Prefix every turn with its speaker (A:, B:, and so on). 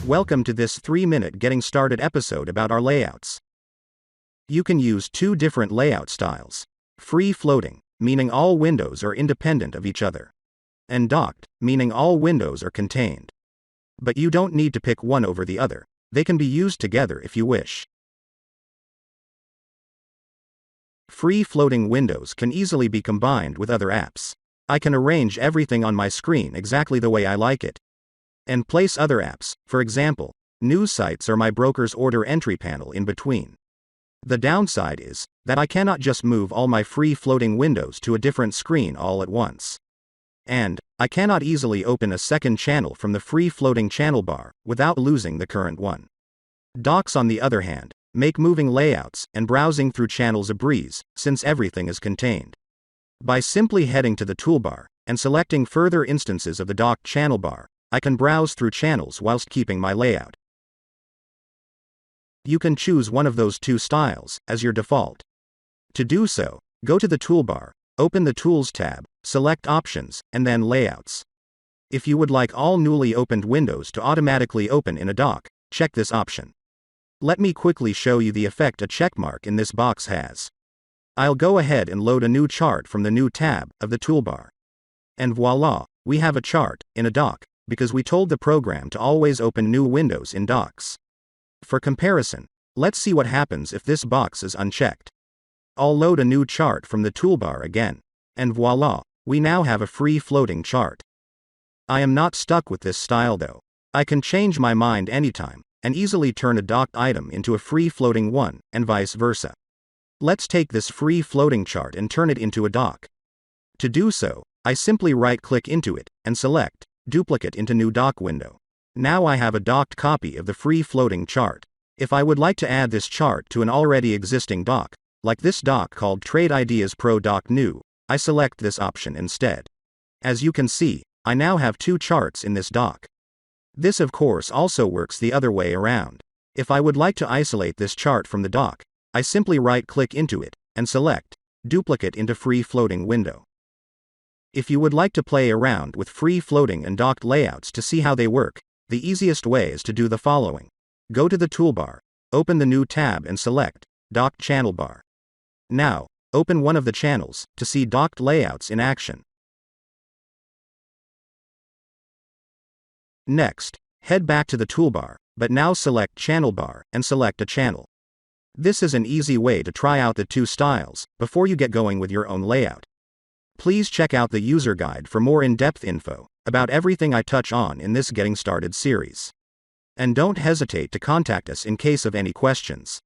A: Welcome to this 3-minute Getting Started episode about our layouts. You can use two different layout styles. Free floating, meaning all windows are independent of each other. And docked, meaning all windows are contained. But you don't need to pick one over the other. They can be used together if you wish. Free floating windows can easily be combined with other apps. I can arrange everything on my screen exactly the way I like it. And place other apps, for example, news sites or my broker's order entry panel in between. The downside is that I cannot just move all my free floating windows to a different screen all at once. And I cannot easily open a second channel from the free floating channel bar without losing the current one. Docks, on the other hand, make moving layouts and browsing through channels a breeze, since everything is contained. By simply heading to the toolbar and selecting further instances of the docked channel bar, I can browse through channels whilst keeping my layout. You can choose one of those two styles as your default. To do so, go to the toolbar, open the Tools tab, select Options, and then Layouts. If you would like all newly opened windows to automatically open in a dock, check this option. Let me quickly show you the effect a checkmark in this box has. I'll go ahead and load a new chart from the New tab of the toolbar. And voila, we have a chart in a dock, because we told the program to always open new windows in docks. For comparison, let's see what happens if this box is unchecked. I'll load a new chart from the toolbar again. And voila, we now have a free floating chart. I am not stuck with this style though. I can change my mind anytime, and easily turn a docked item into a free floating one, and vice versa. Let's take this free floating chart and turn it into a dock. To do so, I simply right-click into it, and select Duplicate into New Dock window. Now I have a docked copy of the free floating chart. If I would like to add this chart to an already existing dock, like this dock called Trade Ideas Pro Dock New, I select this option instead. As you can see, I now have two charts in this dock. This of course also works the other way around. If I would like to isolate this chart from the dock, I simply right-click into it, and select Duplicate into Free Floating window. If you would like to play around with free floating and docked layouts to see how they work, the easiest way is to do the following. Go to the toolbar, open the New tab and select Docked Channel Bar. Now, open one of the channels to see docked layouts in action. Next, head back to the toolbar, but now select Channel Bar and select a channel. This is an easy way to try out the two styles before you get going with your own layout. Please check out the user guide for more in-depth info about everything I touch on in this Getting Started series. And don't hesitate to contact us in case of any questions.